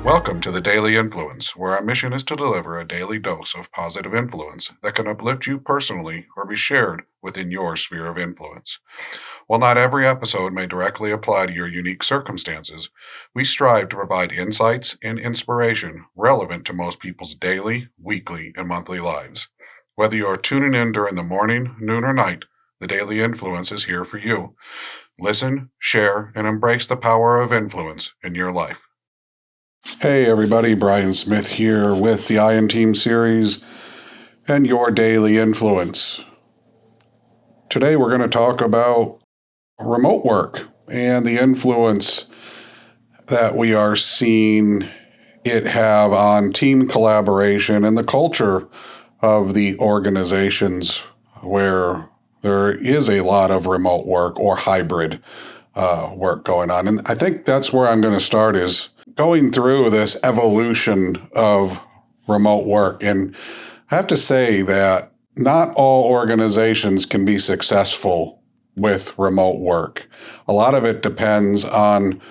Welcome to the Daily Influence, where our mission is to deliver a daily dose of positive influence that can uplift you personally or be shared within your sphere of influence. While not every episode may directly apply to your unique circumstances, we strive to provide insights and inspiration relevant to most people's daily, weekly, and monthly lives. Whether you are tuning in during the morning, noon, or night, the Daily Influence is here for you. Listen, share, and embrace the power of influence in your life. Hey everybody, Brian Smith here with the Iron Team series and your Daily Influence. Today we're going to talk about remote work and the influence that we are seeing it have on team collaboration and the culture of the organizations where there is a lot of remote work or hybrid work going on. And I think that's where I'm going to start, is going through this evolution of remote work. And I have to say that not all organizations can be successful with remote work. A lot of it depends on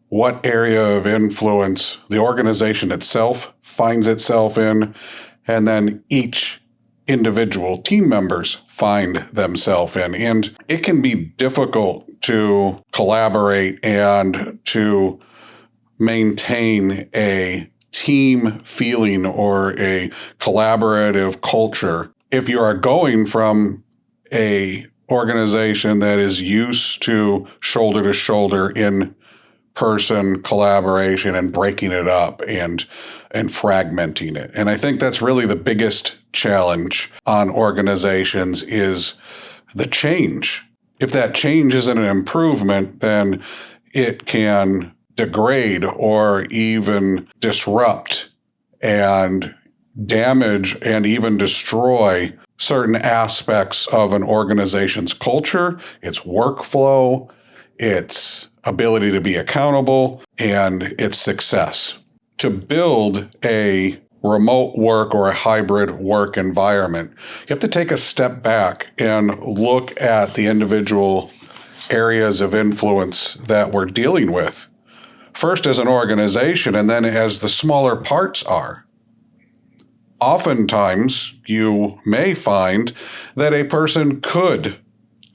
what area of influence the organization itself finds itself in, and then each individual team members find themselves in. And it can be difficult to collaborate and to maintain a team feeling or a collaborative culture if you are going from a organization that is used to shoulder in person collaboration and breaking it up and fragmenting it. And I think that's really the biggest challenge on organizations, is the change. If that change isn't an improvement, then it can degrade or even disrupt and damage and even destroy certain aspects of an organization's culture, its workflow, its ability to be accountable, and its success. To build a remote work or a hybrid work environment, you have to take a step back and look at the individual areas of influence that we're dealing with. First as an organization, and then as the smaller parts are. Oftentimes, you may find that a person could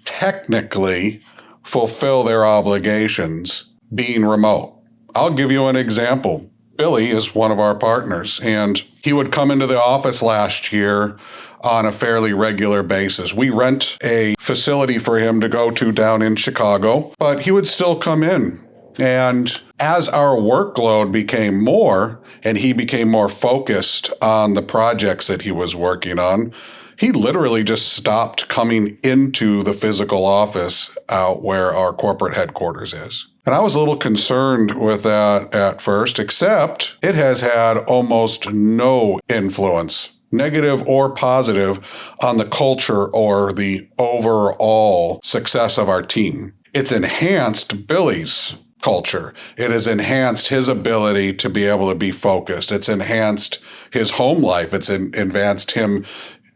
technically fulfill their obligations being remote. I'll give you an example. Billy is one of our partners, and he would come into the office last year on a fairly regular basis. We rent a facility for him to go to down in Chicago, but he would still come in. And as our workload became more and he became more focused on the projects that he was working on, he literally just stopped coming into the physical office out where our corporate headquarters is. And I was a little concerned with that at first, except it has had almost no influence, negative or positive, on the culture or the overall success of our team. It's enhanced Billy's culture. It has enhanced his ability to be able to be focused. It's enhanced his home life. It's advanced him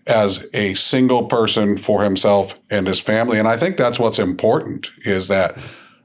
as a single person for himself and his family. And I think that's what's important, is that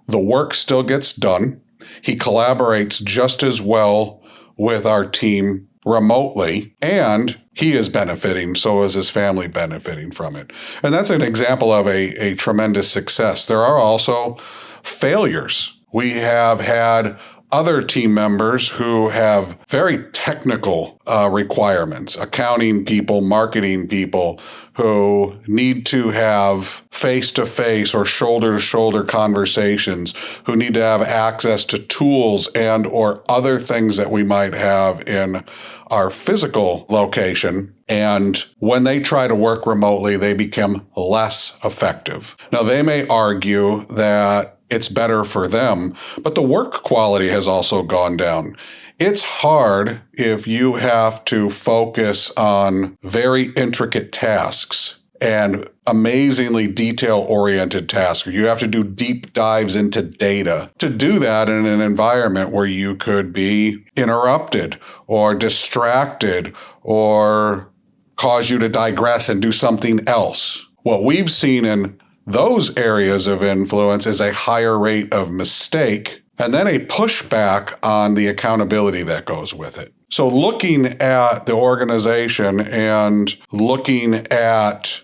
the work still gets done. He collaborates just as well with our team remotely, and he is benefiting, so is his family benefiting from it. And that's an example of a tremendous success. There are also failures. We have had other team members who have very technical requirements, accounting people, marketing people, who need to have face-to-face or shoulder-to-shoulder conversations, who need to have access to tools and or other things that we might have in our physical location. And when they try to work remotely, they become less effective. Now, they may argue that it's better for them, but the work quality has also gone down. It's hard if you have to focus on very intricate tasks and amazingly detail-oriented tasks. You have to do deep dives into data. To do that in an environment where you could be interrupted or distracted or cause you to digress and do something else. What we've seen in those areas of influence is a higher rate of mistake and then a pushback on the accountability that goes with it. So looking at the organization and looking at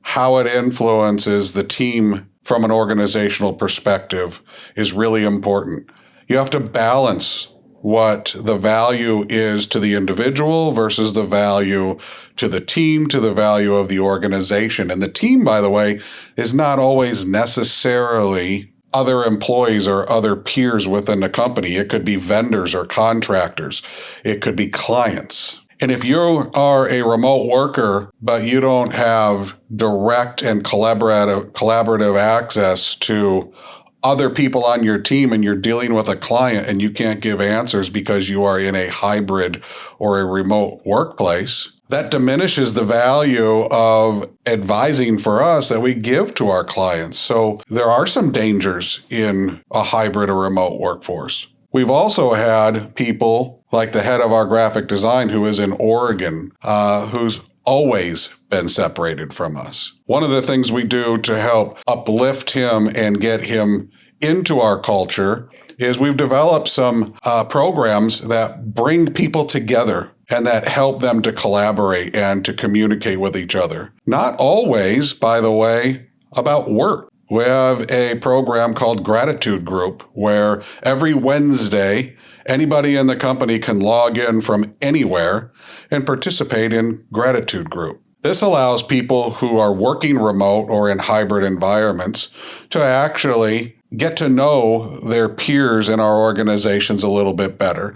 how it influences the team from an organizational perspective is really important. You have to balance what the value is to the individual versus the value to the team, to the value of the organization. And the team, by the way, is not always necessarily other employees or other peers within the company. It could be vendors or contractors. It could be clients. And if you are a remote worker, but you don't have direct and collaborative access to other people on your team, and you're dealing with a client and you can't give answers because you are in a hybrid or a remote workplace, that diminishes the value of advising for us that we give to our clients. So there are some dangers in a hybrid or remote workforce. We've also had people like the head of our graphic design who is in Oregon, who's always been separated from us. One of the things we do to help uplift him and get him into our culture is we've developed some programs that bring people together and that help them to collaborate and to communicate with each other. Not always, by the way, about work. We have a program called Gratitude Group where every Wednesday, anybody in the company can log in from anywhere and participate in Gratitude Group. This allows people who are working remote or in hybrid environments to actually get to know their peers in our organizations a little bit better,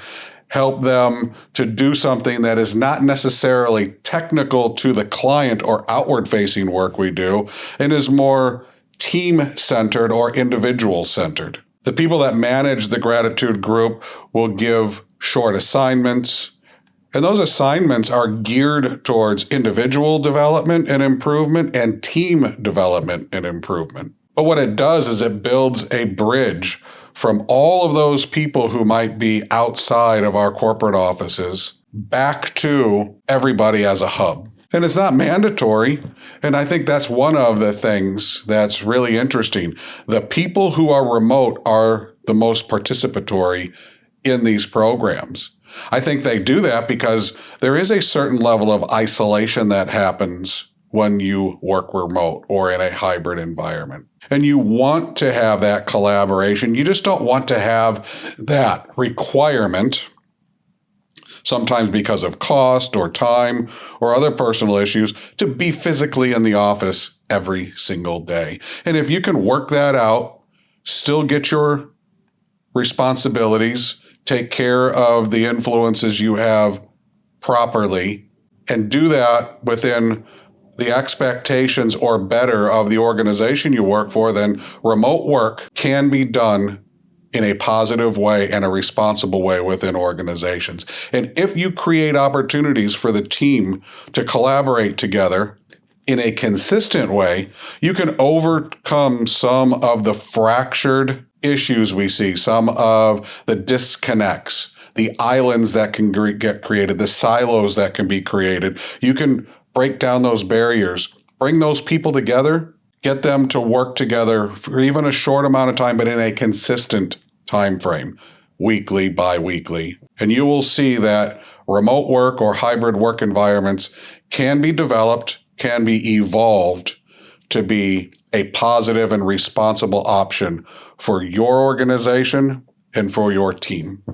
help them to do something that is not necessarily technical to the client or outward-facing work we do, and is more team-centered or individual-centered. The people that manage the Gratitude Group will give short assignments, and those assignments are geared towards individual development and improvement and team development and improvement. But what it does is it builds a bridge from all of those people who might be outside of our corporate offices back to everybody as a hub. And it's not mandatory. And I think that's one of the things that's really interesting. The people who are remote are the most participatory in these programs. I think they do that because there is a certain level of isolation that happens when you work remote or in a hybrid environment. And you want to have that collaboration. You just don't want to have that requirement, sometimes because of cost or time or other personal issues, to be physically in the office every single day. And if you can work that out, still get your responsibilities, take care of the influences you have properly, and do that within the expectations or better of the organization you work for, then remote work can be done in a positive way and a responsible way within organizations. And if you create opportunities for the team to collaborate together in a consistent way, you can overcome some of the fractured issues we see, some of the disconnects, the islands that can get created, the silos that can be created. You can break down those barriers, bring those people together, get them to work together for even a short amount of time, but in a consistent time frame, weekly, bi-weekly. And you will see that remote work or hybrid work environments can be developed, can be evolved to be a positive and responsible option for your organization and for your team.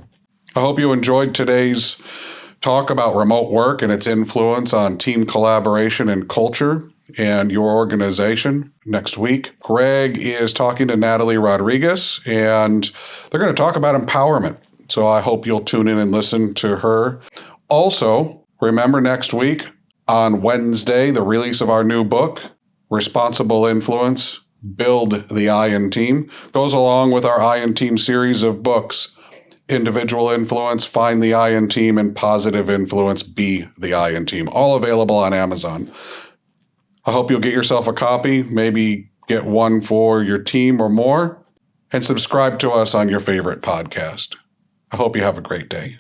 I hope you enjoyed today's talk about remote work and its influence on team collaboration and culture and your organization. Next week, Greg is talking to Natalie Rodriguez, and they're going to talk about empowerment. So I hope you'll tune in and listen to her. Also, remember next week on Wednesday, the release of our new book, Responsible Influence, Build the Iron Team, goes along with our Iron Team series of books, Individual Influence, Find the Iron Team, and Positive Influence, Be the Iron Team, all available on Amazon. I hope you'll get yourself a copy, maybe get one for your team or more, and subscribe to us on your favorite podcast. I hope you have a great day.